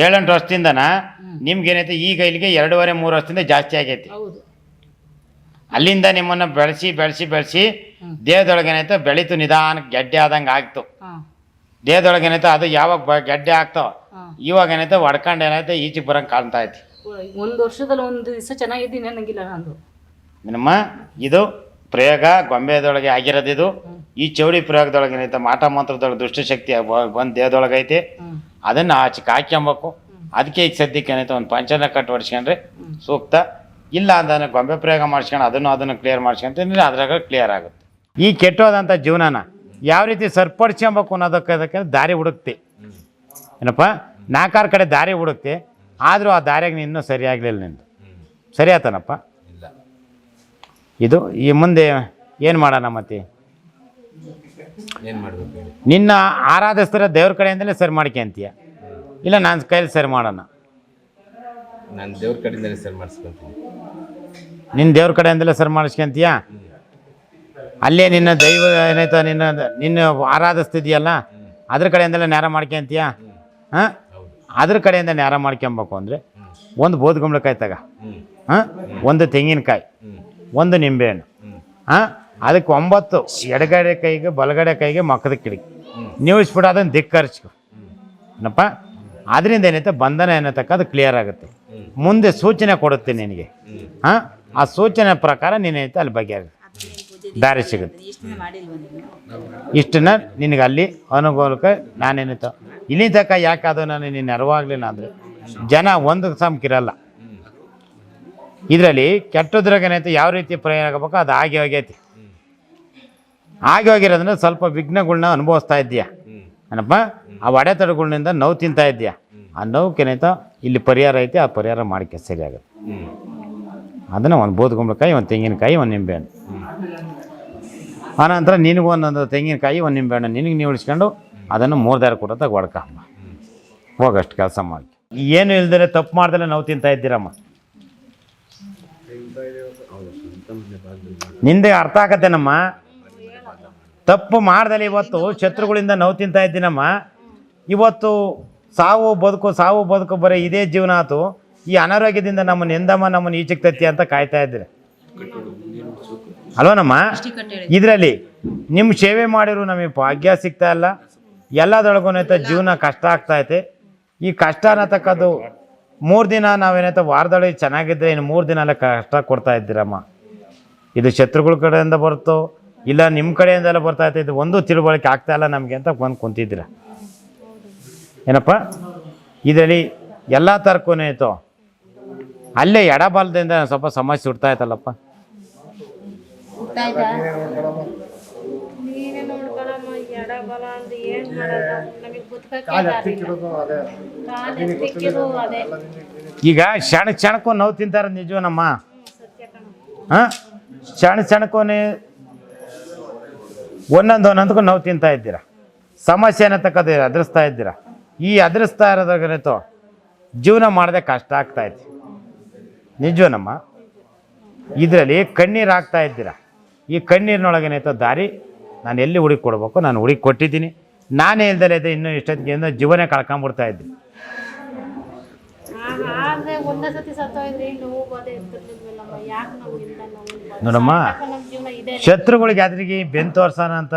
7-8 ವರ್ಷದಿಂದನ ನಿಮ್ಗೇನೈತೆ ಈಗ ಇಲ್ಲಿಗೆ 2.5-3 ವರ್ಷದಿಂದ ಜಾಸ್ತಿ ಆಗೈತಿ. ಅಲ್ಲಿಂದ ನಿಮ್ಮನ್ನು ಬೆಳೆಸಿ ಬೆಳೆಸಿ ಬೆಳೆಸಿ ದೇಹದೊಳಗೆ ಏನೈತೆ ಬೆಳೀತು, ನಿಧಾನಕ್ಕೆ ಗೆಡ್ಡೆ ಆದಂಗೆ ಆಗ್ತು. ದೇಹದೊಳಗೆ ಏನೈತೆ ಅದು ಯಾವಾಗ ಗೆಡ್ಡೆ ಆಗ್ತಾವ ಇವಾಗ ಏನೈತೆ ಹೊಡ್ಕೊಂಡು ಏನೈತೆ ಈಚೆಗೆ ಬರಂಗೆ ಕಾಣ್ತಾ ಐತಿ. ಒಂದು ವರ್ಷದಲ್ಲಿ ಒಂದು ದಿವಸ ಚೆನ್ನಾಗಿದ್ದೀನಿ ಅನ್ನಂಗಿಲ್ಲ ನಂದು. ನಿಮ್ಮ ಇದು ಪ್ರಯೋಗ ಗೊಂಬೆದೊಳಗೆ ಆಗಿರೋದು. ಇದು ಈ ಚೌಡಿ ಪ್ರಯೋಗದೊಳಗೆ ಏನೈತೆ ಮಾಟ ಮಂತ್ರದೊಳಗೆ ದುಷ್ಟಶಕ್ತಿ ಬಂದು ದೇಹದೊಳಗೆ ಐತಿ. ಅದನ್ನು ಆಚೆಗೆ ಹಾಕ್ಯಂಬೇಕು. ಅದಕ್ಕೆ ಈಗ ಸದ್ಯಕ್ಕೆ ಏನೈತೆ ಒಂದು ಪಂಚನ ಕಟ್ ಹೊಡ್ಸ್ಕೊಂಡ್ರೆ ಸೂಕ್ತ. ಇಲ್ಲ ಅದನ್ನು ಗೊಂಬೆ ಪ್ರಯೋಗ ಮಾಡ್ಸ್ಕೊಂಡು ಅದನ್ನು ಕ್ಲಿಯರ್ ಮಾಡ್ಸ್ಕೊಂತಂದ್ರೆ ಅದ್ರಾಗ ಕ್ಲಿಯರ್ ಆಗುತ್ತೆ. ಈ ಕೆಟ್ಟೋದಂಥ ಜೀವನನ ಯಾವ ರೀತಿ ಸರಿಪಡಿಸ್ಕೊಬೇಕು ಅನ್ನೋದಕ್ಕೆ ದಾರಿ ಹುಡುಕ್ತಿ ಏನಪ್ಪ. 4-6 ಕಡೆ ದಾರಿ ಹುಡುಕ್ತಿ, ಆದರೂ ಆ ದಾರಿಯಾಗ ಇನ್ನೂ ಸರಿಯಾಗಲಿಲ್ಲ ನಿಂದು. ಸರಿ ಆತನಪ್ಪ. ಇದು ಈ ಮುಂದೆ ಏನು ಮಾಡೋಣ ಮತ್ತೆ? ನಿನ್ನ ಆರಾಧಿಸ್ತಿರೋ ದೇವ್ರ ಕಡೆಯಿಂದಲೇ ಸರಿ ಮಾಡ್ಕೊಂತೀಯ, ಇಲ್ಲ ನಾನು ಕೈಲಿ ಸರಿ ಮಾಡೋಣ? ನಾನು ದೇವ್ರ ಕಡೆಯಿಂದಲೇ ಸರಿ ಮಾಡಿಸ್ಕೊಂತೀನಿ. ನಿನ್ನ ದೇವ್ರ ಕಡೆಯಿಂದಲೇ ಸರಿ ಮಾಡಿಸ್ಕೊಂತೀಯ? ಅಲ್ಲೇ ನಿನ್ನ ದೈವ ಏನಾಯ್ತ ನಿನ್ನ ಆರಾಧಿಸ್ತಿದ್ಯಲ್ಲ ಅದ್ರ ಕಡೆಯಿಂದಲೇ ನೇರ ಮಾಡ್ಕೊಂತೀಯ? ಹಾಂ, ಅದ್ರ ಕಡೆಯಿಂದ ನೇರ ಮಾಡ್ಕೊಬೇಕು ಅಂದರೆ ಒಂದು ಬೋದ್ಗುಂಬಳಕಾಯಿ ತಗ, ಹಾಂ, ಒಂದು ತೆಂಗಿನಕಾಯಿ, ಒಂದು ನಿಂಬೆಹಣ್ಣು, ಹಾಂ, ಅದಕ್ಕೆ 9 ಎಡಗಡೆ ಕೈಗೆ ಬಲಗಡೆ ಕೈಗೆ ಮಕ್ಕದ ಕಿಡಿಗೆ ನೀವಿಸ್ಬಿಟ್ಟು ಅದನ್ನು ಧಿಕ್ಕರಿಸ್ಕೊ ಏನಪ್ಪ. ಅದರಿಂದ ಏನೈತೆ ಬಂಧನ ಏನತಕ್ಕ ಅದು ಕ್ಲಿಯರ್ ಆಗುತ್ತೆ. ಮುಂದೆ ಸೂಚನೆ ಕೊಡುತ್ತೆ ನಿನಗೆ. ಹಾಂ, ಆ ಸೂಚನೆ ಪ್ರಕಾರ ನೀನೈತೆ ಅಲ್ಲಿ ಬಗೆಹರಿಸಿ ದಾರಿ ಸಿಗುತ್ತೆ. ಇಷ್ಟನ್ನ ನಿನಗೆ ಅಲ್ಲಿ ಅನುಕೂಲಕ್ಕೆ ನಾನೇನೈತ ಇಲ್ಲಿ ತನಕ ಯಾಕೆ ಅದು ನಾನು ನೀನು ನೆರವಾಗಲಿಲ್ಲ ಅಂದರೆ ಜನ ಒಂದು ಸಮಕ್ಕಿರಲ್ಲ. ಇದರಲ್ಲಿ ಕೆಟ್ಟದ್ರಾಗ ಏನೈತೆ ಯಾವ ರೀತಿ ಪ್ರಯೋಗ ಆಗಬೇಕು ಅದು ಆಗಿ ಹೋಗೈತಿ. ಆಗಿ ಹೋಗಿರೋದ್ರಿಂದ ಸ್ವಲ್ಪ ವಿಘ್ನಗಳ್ನ ಅನುಭವಿಸ್ತಾ ಇದ್ದೀಯ ಏನಪ್ಪ. ಆ ಅಡೆತಡೆಗಳಿಂದ ನೋವು ತಿಂತಾ ಇದ್ದೀಯ. ಆ ನೋವುಕ್ಕೇನೈತ ಇಲ್ಲಿ ಪರಿಹಾರ ಐತಿ, ಆ ಪರಿಹಾರ ಮಾಡಿಕೆ ಸರಿಯಾಗುತ್ತೆ. ಅದನ್ನು ಒಂದು ಬೋದ್ಗುಂಬಳಕಾಯಿ, ಒಂದು ತೆಂಗಿನಕಾಯಿ, ಒಂದು ನಿಂಬೆಹಣ್ಣು, ಆನಂತರ ನಿನಗೂ ಒಂದೊಂದು ತೆಂಗಿನಕಾಯಿ, ಒಂದು ನಿಂಬೆಹಣ್ಣು ನಿನಗೆ ನೀವು ಉಳಿಸ್ಕೊಂಡು ಅದನ್ನು 3 ದಾರಿ ಕೊಡೋದಾಗ ಹೊಡ್ಕಮ್ಮ ಹೋಗಷ್ಟು ಕೆಲಸ ಮಾಡಿ. ಏನು ಇಲ್ದರೆ ತಪ್ಪು ಮಾಡ್ದಲೇ ನೋವು ತಿಂತಾ ಇದ್ದೀರಮ್ಮ. ನಿಂದೆ ಅರ್ಥ ಆಗತ್ತೇನಮ್ಮ. ತಪ್ಪು ಮಾಡ್ದಲ್ಲಿ ಇವತ್ತು ಶತ್ರುಗಳಿಂದ ನೋವು ತಿಂತಾ ಇದ್ದೀನಮ್ಮ. ಇವತ್ತು ಸಾವು ಬದುಕು ಬರೀ ಇದೇ ಜೀವನ ಆಯ್ತು. ಈ ಅನಾರೋಗ್ಯದಿಂದ ನಮ್ಮನ್ನು ಎಂದಮ್ಮ ನಮ್ಮನ್ನು ಈಚೆಗೆ ತತ್ತಿ ಅಂತ ಕಾಯ್ತಾ ಇದ್ದೀರಿ ಅಲ್ವನಮ್ಮ. ಇದರಲ್ಲಿ ನಿಮ್ಮ ಸೇವೆ ಮಾಡಿರೋ ನಮಗೆ ಭಾಗ್ಯ ಸಿಗ್ತಾ ಇಲ್ಲ. ಎಲ್ಲದೊಳಗೂ ಜೀವನ ಕಷ್ಟ ಆಗ್ತಾಯಿದೆ. ಈ ಕಷ್ಟ ಅನ್ನತಕ್ಕದ್ದು 3 ದಿನ ನಾವೇನೈತೆ ವಾರದೊಳಗೆ ಚೆನ್ನಾಗಿದ್ದರೆ ಇನ್ನು 3 ದಿನ ಎಲ್ಲ ಕಷ್ಟ ಕೊಡ್ತಾ ಇದ್ದೀರಮ್ಮ. ಇದು ಶತ್ರುಗಳ ಕಡೆಯಿಂದ ಬರುತ್ತೋ ಇಲ್ಲ ನಿಮ್ಮ ಕಡೆಯಿಂದೆಲ್ಲ ಬರ್ತಾಯಿತ್ತು, ಇದು ಒಂದು ತಿಳುವಳಿಕೆ ಆಗ್ತಾಯಿಲ್ಲ ನಮಗೆ ಅಂತ ಬಂದು ಕುಂತಿದ್ದೀರ ಏನಪ್ಪ. ಇದರಲ್ಲಿ ಎಲ್ಲ ಥರಕ್ಕೂ ಇತ್ತು. ಅಲ್ಲೇ ಎಡಬಲದಿಂದ ಸ್ವಲ್ಪ ಸಮಸ್ಯೆ ಹುಡ್ತಾಯ್ತಲ್ಲಪ್ಪ. ಈಗ ಕ್ಷಣಕ್ಕೂ ನೋವು ತಿಂತಾರೆ ನಿಜವನಮ್ಮ. ಹಾಂ, ಕ್ಷಣಕ್ಕೂ ಒಂದೊಂದಕ್ಕೂ ನೋವು ತಿಂತಾ ಇದ್ದೀರ. ಸಮಸ್ಯೆ ಅನ್ನತಕ್ಕದ್ದು ಎದುರಿಸ್ತಾ ಇದ್ದೀರ. ಈ ಎದುರಿಸ್ತಾ ಇರೋದಾಗೇನೈತೋ ಜೀವನ ಮಾಡದೆ ಕಷ್ಟ ಆಗ್ತಾಯಿತ್ತು ನಿಜವನಮ್ಮ. ಇದರಲ್ಲಿ ಕಣ್ಣೀರು ಹಾಕ್ತಾ ಇದ್ದೀರ. ಈ ಕಣ್ಣೀರಿನೊಳಗೇನೈತೋ ದಾರಿ ನಾನು ಎಲ್ಲಿ ಹುಡುಕಿ ಕೊಡಬೇಕು ನಾನು ಹುಡುಕಿ ಕೊಟ್ಟಿದ್ದೀನಿ. ನಾನೇ ಇಲ್ದಲೇ ಇದೆ ಇನ್ನೂ ಇಷ್ಟೊತ್ತಿಗೆ ಜೀವನ ಕಳ್ಕೊಂಬಿಡ್ತಾ ಇದ್ದೀನಿ ನೋಡಮ್ಮ. ಶತ್ರುಗಳಿಗೆ ಅದ್ರಿಗೆ ಬೆನ್ನು ತೋರ್ಸೋಣ ಅಂತ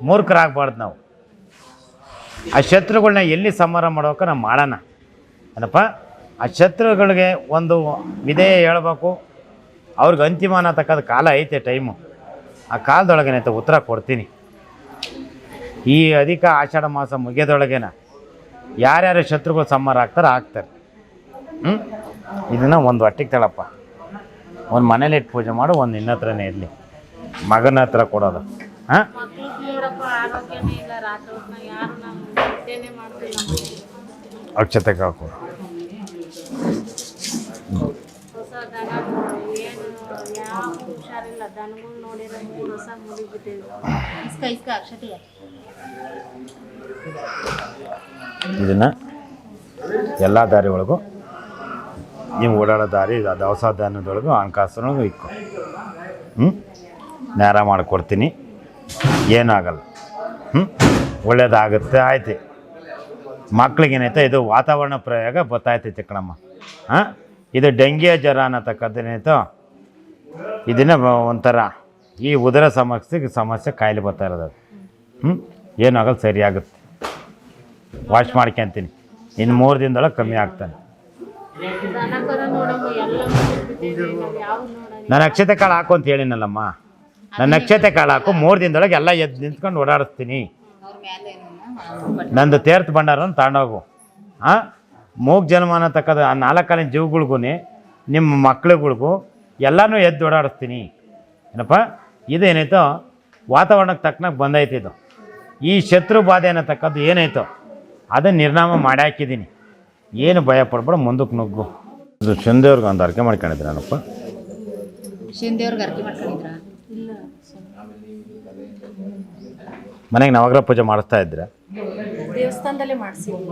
ಮೂರ್ಖರಾಗಬಾರ್ದು ನಾವು. ಆ ಶತ್ರುಗಳನ್ನ ಎಲ್ಲಿ ಸಂಹಾರ ಮಾಡ್ಬೇಕು ನಾವು ಮಾಡೋಣ ಏನಪ್ಪ. ಆ ಶತ್ರುಗಳಿಗೆ ಒಂದು ವಿಧೇಯ ಹೇಳ್ಬೇಕು. ಅವ್ರಿಗೆ ಅಂತಿಮ ಅನ್ನತಕ್ಕಂಥ ಕಾಲ ಐತೆ, ಟೈಮು. ಆ ಕಾಲದೊಳಗೇನೈತೆ ಉತ್ತರ ಕೊಡ್ತೀನಿ. ಈ ಅಧಿಕ ಆಷಾಢ ಮಾಸ ಮುಗಿಯೋದೊಳಗೇನ ಯಾರ್ಯಾರು ಶತ್ರುಗಳು ಸಂಹಾರ ಆಗ್ತಾರೆ. ಇದನ್ನು ಒಂದು ಹೊಟ್ಟಿಗೆ ತಳಪ್ಪ, ಒಂದು ಮನೇಲಿ ಇಟ್ಟು ಪೂಜೆ ಮಾಡು, ಒಂದು ನಿನ್ನ ಹತ್ರನೇ ಇರಲಿ, ಮಗನ ಹತ್ರ ಕೊಡೋದು. ಹಾಂ, ಅಕ್ಷತೆ ಹಾಕೋದು. ಇದನ್ನು ಎಲ್ಲ ದಾರಿ ಒಳಗೂ ನೀವು ಓಡಾಡೋ ದಾರಿ ದವಸ ಧಾನ್ಯದೊಳಗೂ ಹಣಕಾಸಿನೊಳಗೂ ಇಕ್ಕು. ನೇರ ಮಾಡಿಕೊಡ್ತೀನಿ, ಏನಾಗಲ್ಲ. ಒಳ್ಳೇದಾಗುತ್ತೆ. ಆಯ್ತು, ಮಕ್ಳಿಗೇನೈತೆ ಇದು ವಾತಾವರಣ ಪ್ರಯೋಗ ಗೊತ್ತಾಯ್ತೈತೆ ಕಣಮ್ಮ. ಹಾಂ, ಇದು ಡೆಂಗ್ಯೂ ಜ್ವರ ಅನ್ನತಕ್ಕದ್ದೇನೈತೋ ಇದನ್ನ ಒಂಥರ ಈ ಉದರ ಸಮಸ್ಯೆ ಕಾಯಿಲೆ ಬರ್ತಾ ಇರೋದು ಅದು. ಏನಾಗಲ್ಲ, ಸರಿಯಾಗುತ್ತೆ. ವಾಶ್ ಮಾಡ್ಕೊಂತೀನಿ, ಇನ್ನು 3 ದಿನದೊಳಗೆ ಕಮ್ಮಿ ಆಗ್ತಾನೆ. ನಾನು ಅಕ್ಷತೆ ಕಾಳು ಹಾಕು ಅಂತ ಹೇಳಿನಲ್ಲಮ್ಮ, ನನ್ನ ಅಕ್ಷತೆ ಕಾಳು ಹಾಕು, 3 ದಿನದೊಳಗೆ ಎಲ್ಲ ಎದ್ದು ನಿಂತ್ಕೊಂಡು ಓಡಾಡಿಸ್ತೀನಿ. ನಂದು ತೀರ್ಥ ಭಂಡಾರನ ತಗೊಂಡೋಗು. ಹಾಂ, ಮೂಗು ಜನ್ಮ ಅನ್ನತಕ್ಕದ್ದು ಆ 4 ಕಾಲಿನ ಜೀವಗಳಿಗೂ ನಿಮ್ಮ ಮಕ್ಳುಗಳಿಗೂ ಎಲ್ಲನೂ ಎದ್ದು ಓಡಾಡಿಸ್ತೀನಿ. ಏನಪ್ಪ, ಇದೇನೈತೋ ವಾತಾವರಣಕ್ಕೆ ತಕ್ಕನಾಗ ಬಂದೈತಿದು. ಈ ಶತ್ರು ಬಾಧೆ ಅನ್ನತಕ್ಕದ್ದು ಏನೈತೋ ಅದನ್ನು ನಿರ್ನಾಮ ಮಾಡಿ ಹಾಕಿದ್ದೀನಿ. ಏನು ಭಯ ಪಡ್ಬೇಡ, ಮುಂದಕ್ಕೆ ನುಗ್ಗು. ಇದು ಶಿಂದೇವ್ರಿಗೆ ಒಂದು ಅರ್ಕೆ ಮಾಡ್ಕೊಂಡಿದ್ದೆ ನಾನಪ್ಪ. ಶಿಂದೇವ್ರಿಗೆ ಅರ್ಕೆ ಮಾಡ್ಕೊಂಡಿದ್ರಾ? ಇಲ್ಲ, ಮನೆಗೆ ನವಗ್ರಹ ಪೂಜೆ ಮಾಡಿಸ್ತಾ ಇದ್ರೆ ದೇವಸ್ಥಾನದಲ್ಲೇ ಮಾಡಿಸಿದ್ವಿ.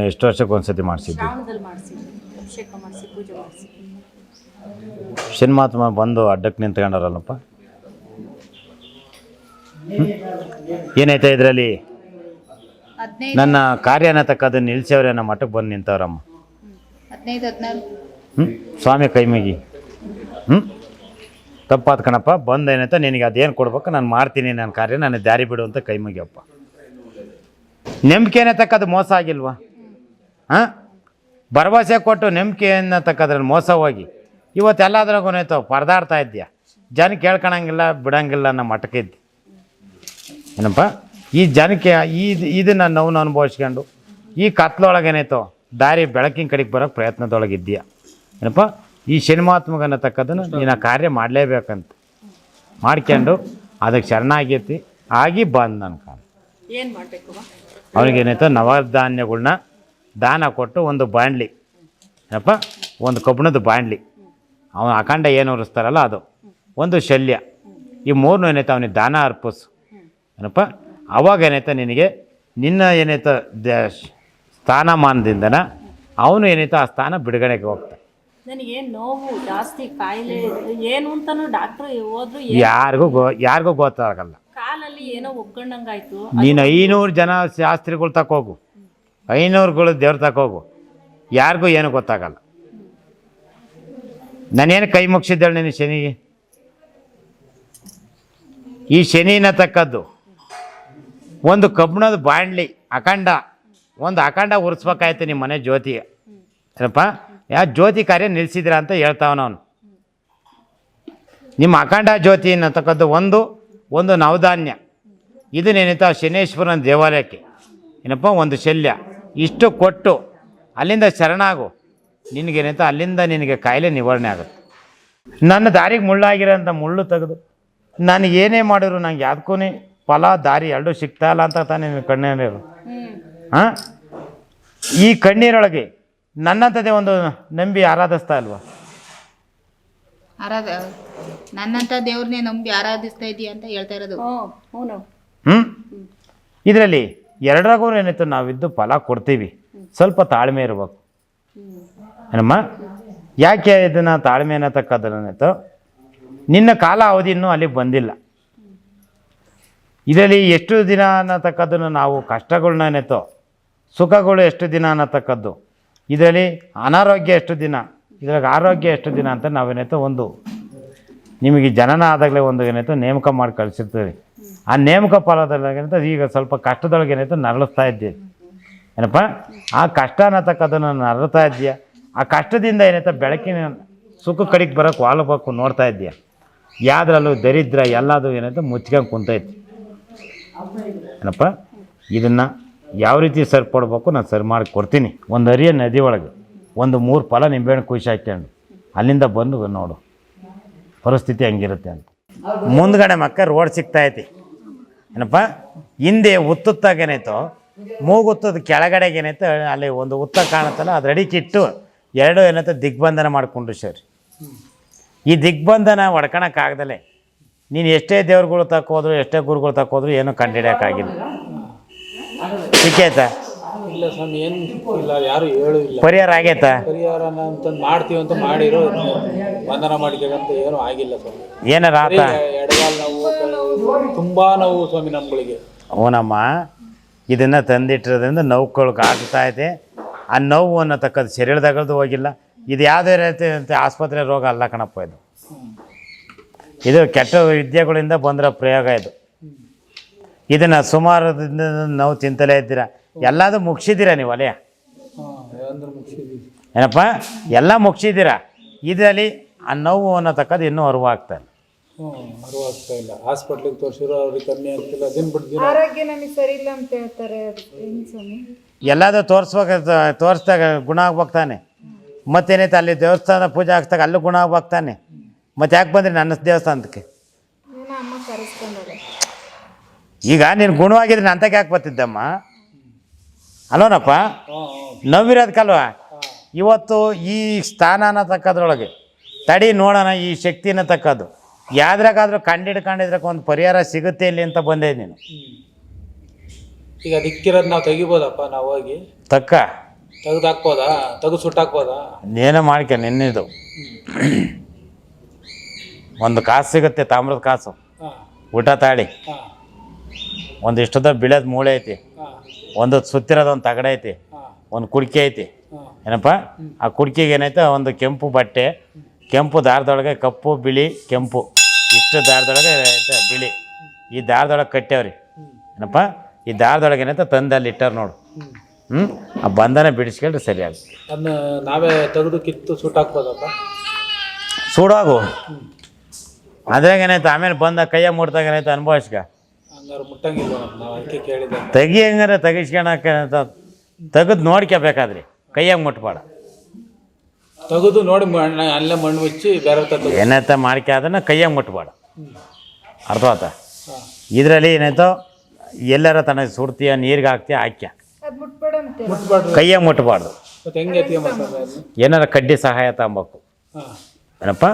ಎಷ್ಟು ವರ್ಷಕ್ಕೆ ಒಂದ್ಸತಿ ಮಾಡಿಸಿದ್ವಿ? ಶ್ರಾವಣದಲ್ಲಿ ಮಾಡಿಸಿದ್ವಿ, ಅಭಿಷೇಕ ಮಾಡಿಸಿ ಪೂಜೆ ಮಾಡಿಸಿ. ಶನಿಮಾತ್ಮ ಬಂದು ಅಡ್ಡಕ್ಕೆ ನಿಂತ್ಕೊಂಡಾರಲ್ಲಪ್ಪ. ಏನೈತೆ ಇದರಲ್ಲಿ? 15 ನನ್ನ ಕಾರ್ಯ ಅನ್ನತಕ್ಕದನ್ನು ನಿಲ್ಸವ್ರೆ, ನಮ್ಮ ಮಠಕ್ಕೆ ಬಂದು ನಿಂತವ್ರಮ್ಮ. 15 14 ಸ್ವಾಮಿ ಕೈಮಿಗಿ. ತಪ್ಪಾದ ಕಣಪ್ಪ, ಬಂದು ಏನೈತೆ ನಿನಗೆ ಅದೇನು ಕೊಡ್ಬೇಕು ನಾನು ಮಾಡ್ತೀನಿ, ನನ್ನ ಕಾರ್ಯ ನನ್ನ ದಾರಿ ಬಿಡು ಅಂತ ಕೈ ಮುಗಿಯಪ್ಪ. ನಂಬಿಕೆ ಅನ್ನತಕ್ಕದ್ದು ಮೋಸ ಆಗಿಲ್ವಾ? ಹಾಂ, ಭರವಸೆ ಕೊಟ್ಟು ನಂಬಿಕೆ ಅನ್ನತಕ್ಕದ್ರಲ್ಲಿ ಮೋಸ ಹೋಗಿ ಇವತ್ತೆಲ್ಲದ್ರಾಗೂ ಏನಾಯ್ತು ಪರದಾಡ್ತಾ ಇದ್ದೀಯ. ಜನ ಕೇಳ್ಕೊಳಂಗಿಲ್ಲ ಬಿಡಂಗಿಲ್ಲ ಅನ್ನೋ ಮಟ್ಟಕ್ಕೆ ಇದ್ದಿ. ಏನಪ್ಪ, ಈ ಜನಕ್ಕೆ ಇದನ್ನು ನೋವು ಅನುಭವಿಸ್ಕೊಂಡು ಈ ಕತ್ಲೊಳಗೆ ಏನಾಯ್ತು ದಾರಿ ಬೆಳಕಿನ ಕಡೆಗೆ ಬರೋಕ್ಕೆ ಪ್ರಯತ್ನದೊಳಗಿದ್ದೀಯ. ಏನಪ್ಪ, ಈ ಶನಿಮಾತ್ಮಗನ್ನತಕ್ಕದನ್ನು ನೀನು ಆ ಕಾರ್ಯ ಮಾಡಲೇಬೇಕಂತ ಮಾಡ್ಕೊಂಡು ಅದಕ್ಕೆ ಶರಣಾಗೈತಿ ಆಗಿ ಬಂದು ನನ್ನ ಕಾಲ. ಏನು ಮಾಡಬೇಕು? ಅವನಿಗೇನಾಯ್ತು ನವಧಾನ್ಯಗಳ್ನ ದಾನ ಕೊಟ್ಟು ಒಂದು ಬಾಂಡ್ಲಿ, ಏನಪ್ಪ, ಒಂದು ಕಬ್ಬಿಣದ ಬಾಂಡ್ಲಿ, ಅವನು ಅಖಂಡ ಏನು ಉರಿಸ್ತಾರಲ್ಲ ಅದು, ಒಂದು ಶಲ್ಯ, ಈ 3 ಏನಾಯ್ತು ಅವನಿಗೆ ದಾನ ಅರ್ಪಿಸು. ಏನಪ್ಪ, ಅವಾಗ ಏನಾಯ್ತು ನಿನಗೆ ನಿನ್ನ ಏನಾಯ್ತು ಸ್ಥಾನಮಾನದಿಂದನ ಅವನು ಏನಾಯ್ತು ಆ ಸ್ಥಾನ ಬಿಡುಗಡೆಗೆ ಹೋಗ್ತಾನೆ. ನನಗೇನು ನೋವು ಜಾಸ್ತಿ, ಕಾಯಿಲೆ ಏನು ಅಂತಲೂ ಡಾಕ್ಟ್ರು ಹೋದ್ರು ಯಾರಿಗೂ ಗೊತ್ತಾಗಲ್ಲ. ಕಾಲಲ್ಲಿ ಏನೋ ಒಗ್ಗಣ್ಣಂಗಾಯ್ತು. ನೀನು 500 ಜನ ಶಾಸ್ತ್ರಿಗಳು ತಕೋಗು, 500ಗಳು ದೇವ್ರ ತಕೋಗು, ಯಾರಿಗೂ ಏನು ಗೊತ್ತಾಗಲ್ಲ. ನಾನೇನು ಕೈ ಮುಗಿಸಿದ್ದೇಳೆ ನೀನು ಶನಿಗೆ? ಈ ಶನಿನ ತಕ್ಕದ್ದು ಒಂದು ಕಬ್ಬಿಣದ ಬಾಂಡ್ಲಿ ಅಖಂಡ ಉರಿಸ್ಬೇಕಾಯ್ತು ನಿಮ್ಮ ಮನೆ ಜ್ಯೋತಿಗೆ. ಏನಪ್ಪ, ಜ್ಯೋತಿ ಕಾರ್ಯ ನಿಲ್ಲಿಸಿದ್ರ ಅಂತ ಹೇಳ್ತಾವನವನು. ನಿಮ್ಮ ಅಖಂಡ ಜ್ಯೋತಿ ಅನ್ನತಕ್ಕದ್ದು ಒಂದು ನವಧಾನ್ಯ, ಇದನ್ನೇನೈತೆ ಶನೇಶ್ವರನ ದೇವಾಲಯಕ್ಕೆ ಏನಪ್ಪ ಒಂದು ಶಲ್ಯ ಇಷ್ಟು ಕೊಟ್ಟು ಅಲ್ಲಿಂದ ಶರಣಾಗು. ನಿನಗೇನೈತೆ ಅಲ್ಲಿಂದ ನಿನಗೆ ಕಾಯಿಲೆ ನಿವಾರಣೆ ಆಗುತ್ತೆ. ನನ್ನ ದಾರಿಗೆ ಮುಳ್ಳಾಗಿರೋಂಥ ಮುಳ್ಳು ತೆಗೆದು ನನಗೆ ಏನೇ ಮಾಡಿದ್ರು ನಂಗೆ ಯಾವ್ದಕ್ಕೂ ಫಲ ದಾರಿ ಎರಡೂ ಸಿಗ್ತಾಯಿಲ್ಲ ಅಂತ ತಾನೇ ನಿನ್ನ ಕಣ್ಣೀರು. ಹಾಂ, ಈ ಕಣ್ಣೀರೊಳಗೆ ನನ್ನಂಥದ್ದೇ ಒಂದು ನಂಬಿ ಆರಾಧಿಸ್ತಾ ಇಲ್ವಾ? ನನ್ನಂಥ ದೇವ್ರನ್ನೇ ನಂಬಿ ಆರಾಧಿಸ್ತಾ ಇದೀಯ ಅಂತ ಹೇಳ್ತಾ ಇರೋದು. ಇದರಲ್ಲಿ ಎರಡರಾಗೂ ಏನಿತ್ತು ನಾವಿದ್ದು ಫಲ ಕೊಡ್ತೀವಿ, ಸ್ವಲ್ಪ ತಾಳ್ಮೆ ಇರಬೇಕು. ಏನಮ್ಮ, ಯಾಕೆ ಇದನ್ನು ತಾಳ್ಮೆ ಅನ್ನತಕ್ಕದನ್ನೇತು ನಿನ್ನ ಕಾಲ ಅವಧಿ ಇನ್ನೂ ಅಲ್ಲಿಗೆ ಬಂದಿಲ್ಲ. ಇದರಲ್ಲಿ ಎಷ್ಟು ದಿನ ಅನ್ನತಕ್ಕದ್ದನ್ನು ನಾವು ಕಷ್ಟಗಳನ್ನೇತೋ ಸುಖಗಳು ಎಷ್ಟು ದಿನ ಅನ್ನತಕ್ಕದ್ದು, ಇದರಲ್ಲಿ ಅನಾರೋಗ್ಯ ಎಷ್ಟು ದಿನ, ಇದ್ರಾಗ ಆರೋಗ್ಯ ಎಷ್ಟು ದಿನ ಅಂತ ನಾವೇನೈತೋ ಒಂದು ನಿಮಗೆ ಜನನ ಆದಾಗಲೇ ಒಂದು ಏನೈತೋ ನೇಮಕ ಮಾಡಿ ಕಳಿಸಿರ್ತೀವಿ. ಆ ನೇಮಕ ಫಲದೊಳಗೇನೈತೋ ಈಗ ಸ್ವಲ್ಪ ಕಷ್ಟದೊಳಗೆ ಏನೈತೋ ನರಳಿಸ್ತಾ ಇದ್ದೀವಿ. ಏನಪ್ಪ, ಆ ಕಷ್ಟ ಅನ್ನತಕ್ಕದನ್ನು ನರಳ್ತಾ ಇದೆಯಾ, ಆ ಕಷ್ಟದಿಂದ ಏನೈತೋ ಬೆಳಕಿನ ಸುಖ ಕಡೆಗೆ ಬರೋಕ್ಕೆ ವಾಲಬೇಕು ನೋಡ್ತಾ ಇದೆಯಾ. ಯಾವುದ್ರಲ್ಲೂ ದರಿದ್ರ ಎಲ್ಲದು ಏನೈತೋ ಮುಚ್ಕೊಂಡು ಕುಂತೈತಿ. ಏನಪ್ಪ, ಇದನ್ನು ಯಾವ ರೀತಿ ಸರಿಪಡ್ಬೇಕು ನಾನು ಸರಿ ಮಾಡಿ ಕೊಡ್ತೀನಿ. ಒಂದು ಹರಿಯ ನದಿ ಒಳಗೆ ಒಂದು 3 ಫಲ ನಿಂಬೆಹಣ್ಣು ಕುಯ್ಸಿ ಹಾಕ್ಕೊಂಡು ಅಲ್ಲಿಂದ ಬಂದು ನೋಡು ಪರಿಸ್ಥಿತಿ ಹಂಗಿರುತ್ತೆ ಅಂತ. ಮುಂದ್ಗಡೆ ಮಕ್ಕ ರೋಡ್ ಸಿಗ್ತಾಯ್ತಿ. ಏನಪ್ಪ, ಹಿಂದೆ ಉತ್ತುತ್ತಾಗೇನಾಯ್ತೋ ಮೂಗುತ್ತದ ಕೆಳಗಡೆಗೇನಾಯ್ತು ಅಲ್ಲಿ ಒಂದು ಉತ್ತ ಕಾಣುತ್ತಲ್ಲ ಅದು ಅಡಿಕಿಟ್ಟು 2 ಏನೈತೋ ದಿಗ್ಬಂಧನ ಮಾಡಿಕೊಂಡ್ರು ಸರ್. ಈ ದಿಗ್ಬಂಧನ ಹೊಡ್ಕೊಳಕ್ಕಾಗ್ದಲೆ ನೀನು ಎಷ್ಟೇ ದೇವ್ರುಗಳು ತಕ್ಕೋದ್ರು ಎಷ್ಟೇ ಗುರುಗಳು ತಕ್ಕೋದ್ರು ಏನೂ ಕಂಡುಹಿಡಿಯೋಕ್ಕಾಗಿಲ್ಲ. ಸಿಕ್ಕೈತಾ? ಇಲ್ಲ ಸ್ವಾಮಿ, ಏನು ಇಲ್ಲ, ಯಾರು ಹೇಳು ಇಲ್ಲ. ಪರಿಹಾರ ಆಗೈತಾ? ಪರಿಹಾರನ ಅಂತ ಮಾಡ್ತೀವಿ ಅಂತ ಮಾಡಿರೋ ಬಂಧನ ಮಾಡಿದಂತ ಏನೂ ಆಗಿಲ್ಲ ಸ್ವಾಮಿ. ಏನಾರ ಆತ? ಎಡಗಾಲ ನೋವು, ತುಂಬಾ ನೋವು ಸ್ವಾಮಿ ನಮ್ಗಳಿಗೆ. ಅವನಮ್ಮ, ಇದನ್ನು ತಂದಿಟ್ಟಿರೋದ್ರಿಂದ ನೋವುಗಳಿಗೆ ಆಗ್ತಾ ಇದೆ. ಆ ನೋವು ಅನ್ನತಕ್ಕದ್ದು ಶರೀರದಾಗದು ಹೋಗಿಲ್ಲ. ಇದು ಯಾವುದೇ ರೀತಿ ಆಸ್ಪತ್ರೆ ರೋಗ ಅಲ್ಲ ಕಣಪ್ಪ. ಇದು ಕೆಟ್ಟ ವಿದ್ಯೆಗಳಿಂದ ಬಂದಿರೋ ಪ್ರಯೋಗ ಇದು. ಇದನ್ನು ಸುಮಾರು ನೋವು ತಿಂತಲೇ ಇದ್ದೀರಾ. ಎಲ್ಲದೂ ಮುಗಿಸಿದ್ದೀರಾ ನೀವು ಅಲೆಯ ಅಂದ್ರೆ ಮುಗಿಸಿದ್ವಿ. ಏನಪ್ಪ, ಎಲ್ಲ ಮುಗಿಸಿದ್ದೀರಾ. ಇದರಲ್ಲಿ ಆ ನೋವು ಅನ್ನತಕ್ಕದ್ದು ಇನ್ನೂ ಅರಿವಾಗ್ತಾರೆ. ಅರಿವಾಗ್ತಾ ಇಲ್ಲ. ಹಾಸ್ಪಿಟ್ಲಿಗೆ ತೋರಿಸಿರೋ ಅವ್ರಿಗೆ ಕಮ್ಮಿ ಆಗ್ತಿಲ್ಲ. ದಿನ ಬಿಟ್ಟು ದಿನ ಆರೋಗ್ಯ ನಮಗೆ ಸರಿ ಇಲ್ಲ ಅಂತ ಹೇಳ್ತಾರೆ. ಏನು ಸ್ವಾಮಿ? ಎಲ್ಲದೂ ತೋರಿಸ್ದಾಗ ಗುಣ ಆಗ್ಬೇಕಾನೆ. ಮತ್ತೇನೈತೆ ಅಲ್ಲಿ ದೇವಸ್ಥಾನ ಪೂಜೆ ಆಗ್ತಾಗ ಅಲ್ಲೂ ಗುಣ ಆಗ್ಬೇಕಾನೆ. ಮತ್ತೆ ಯಾಕೆ ಬಂದ್ರಿ ನನ್ನ ದೇವಸ್ಥಾನಕ್ಕೆ? ಏನೋ ಅಮ್ಮ ಕರೆಸ್ಕೊಂಡಾರೆ. ಈಗ ನೀನು ಗುಣವಾಗಿದ್ರೆ ಅಂತಕ್ಕೆ ಯಾಕೆ ಬರ್ತಿದ್ದಮ್ಮ? ಅಲ್ಲೋನಪ್ಪ, ನೋವಿರೋದಕ್ಕಲ್ವ ಇವತ್ತು ಈ ಸ್ಥಾನನ ತಕ್ಕದ್ರೊಳಗೆ ತಡಿ ನೋಡೋಣ ಈ ಶಕ್ತಿನ ತಕ್ಕದ್ದು ಯಾವ್ದ್ರಾಗಾದ್ರೂ ಕಂಡಿಡ್ಕೊಂಡಿದ್ರಕ್ಕೆ ಒಂದು ಪರಿಹಾರ ಸಿಗುತ್ತೆ ಇಲ್ಲಿ ಅಂತ ಬಂದೆ ನೀನು. ಈಗ ದಿಕ್ಕಿರೋದು ನಾವು ತೆಗಿಬೋದಪ್ಪ, ನಾವು ಹೋಗಿ ತಕ್ಕ ತೆಗ್ದು ಹಾಕ್ಬೋದಾ? ತೆಗೆದು ಸುಟ್ಟಾಕ್ಬೋದಾ? ಏನೋ ಮಾಡ್ಕೆ ನಿನ್ನಿದು ಒಂದು ಕಾಸು ಸಿಗುತ್ತೆ, ತಾಮ್ರದ ಕಾಸು. ಹಾಂ ಊಟ ತಾಳಿ ಹಾಂ ಒಂದಿಷ್ಟದ ಬಿಳದ ಮೂಳೆ ಐತಿ, ಹಾಂ ಒಂದು ಸುತ್ತಿರೋದು ಒಂದು ತಗಡೆ ಐತಿ, ಹಾಂ ಒಂದು ಕುಡಿಕೆ ಐತಿ. ಹಾಂ ಏನಪ್ಪ, ಆ ಕುಡಿಕೆಗೆ ಏನೈತೆ ಒಂದು ಕೆಂಪು ಬಟ್ಟೆ, ಕೆಂಪು ದಾರದೊಳಗೆ ಕಪ್ಪು ಬಿಳಿ ಕೆಂಪು ಇಷ್ಟು ದಾರದೊಳಗೆ ಐತೆ ಬಿಳಿ. ಈ ದಾರದೊಳಗೆ ಕಟ್ಟ್ಯಾವ್ರಿ. ಏನಪ್ಪ, ಈ ದಾರದೊಳಗೆ ಏನೈತೆ ತಂದಲ್ಲಿ ಇಟ್ಟಾರ ನೋಡು. ಆ ಬಂಧನ ಬಿಡಿಸ್ಕೊಂಡ್ರೆ ಸರಿಯಾಗುತ್ತೆ. ಅದನ್ನ ನಾವೇ ತೆಗೆದು ಕಿತ್ತು ಸುಟ್ಟಾಕ್ಬೋದಪ್ಪ? ಸುಡೋಗು ಅದ್ರಾಗ ಏನೈತೆ. ಆಮೇಲೆ ಬಂದ ಕೈಯ ಮುಟ್ದಾಗ ಏನೈತೆ ಅನುಭವಿಸ್ಕ. ಹಂಗಾರೆ ಮುಟ್ಟಂಗಿಲ್ಲ ನಾವು, ಅದಕ್ಕೆ ಕೇಳಿದ್ದೆ. ತೆಗಿ ಹೆಂಗಾರೆ ತೆಗಿಸ್ಕೊಳಕ್ಕೆ ತೆಗೆದು ನೋಡ್ಕೋಬೇಕಾದ್ರಿ, ಕೈಯಾಗ ಮುಟ್ಬೇಡ. ತೆಗೆದು ನೋಡಿ ಅಲ್ಲೇ ಮಣ್ಣು ಮುಚ್ಚಿ ಬೇರೆ ತೆಗೆದು ಏನೈತೆ ಮಾಡ್ಕೆ ಅದನ್ನು ಕೈಯಾಗ ಮುಟ್ಬೇಡ. ಅರ್ಥ ಆತ? ಹಾಂ ಇದರಲ್ಲಿ ಏನಾಯ್ತೋ ಎಲ್ಲಾರ ತನ್ನ ಸುಡ್ತೀಯ ನೀರಿಗೆ ಹಾಕ್ತೀಯ ಹಾಕ್ಯ, ಅದು ಮುಟ್ಬೇಡ ಅಂತೆ. ಮುಟ್ಬಾರ್ದು. ಕೈಯಾಗ ಮುಟ್ಬಾರ್ದು. ಮತ್ತೆ ಹೆಂಗೆ ಎತ್ಕೊಂಬ ಸರ್ ಅದನ್ನ? ಏನಾರ ಕಡ್ಡಿ ಸಹಾಯ ತಗೊಬೇಕು. ಹಾಂ ಏನಪ್ಪ,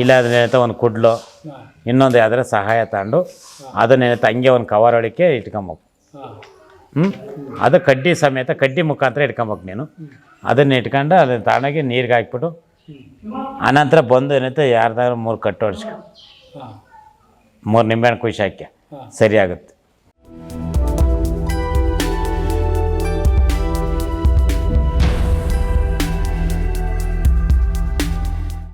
ಇಲ್ಲ ಅದನ್ನೇನೈತೆ ಒಂದು ಕುಡ್ಲು ಹಾಂ ಇನ್ನೊಂದು ಯಾವ್ದಾರ ಸಹಾಯ ತಗೊಂಡು ಅದನ್ನೇನೈತೆ ಹಂಗೆ ಒಂದು ಕವರ್ ಒಳಕ್ಕೆ ಇಟ್ಕೊಬೇಕು. ಹಾಂ ಅದು ಕಡ್ಡಿ ಸಮೇತ ಕಡ್ಡಿ ಮುಖಾಂತರ ಇಟ್ಕೊಬೇಕು ನೀನು. ಅದನ್ನ ಇಟ್ಕೊಂಡು ಅದನ್ನ ತಾನಾಗಿ ನೀರಿಗೆ ಹಾಕ್ಬಿಟ್ಟು ಆನಂತರ ಬಂದು ಏನೈತೆ ಯಾರ್ದಾದ್ರು 3 ಕಟ್ಟು ಹೊಡ್ಸ್ಕೊ, ಹಾಂ 3 ನಿಂಬೆಹಣ್ಣು ಕುಯ್ಸಿ ಹಾಕ್ಯ, ಸರಿ ಆಗುತ್ತೆ.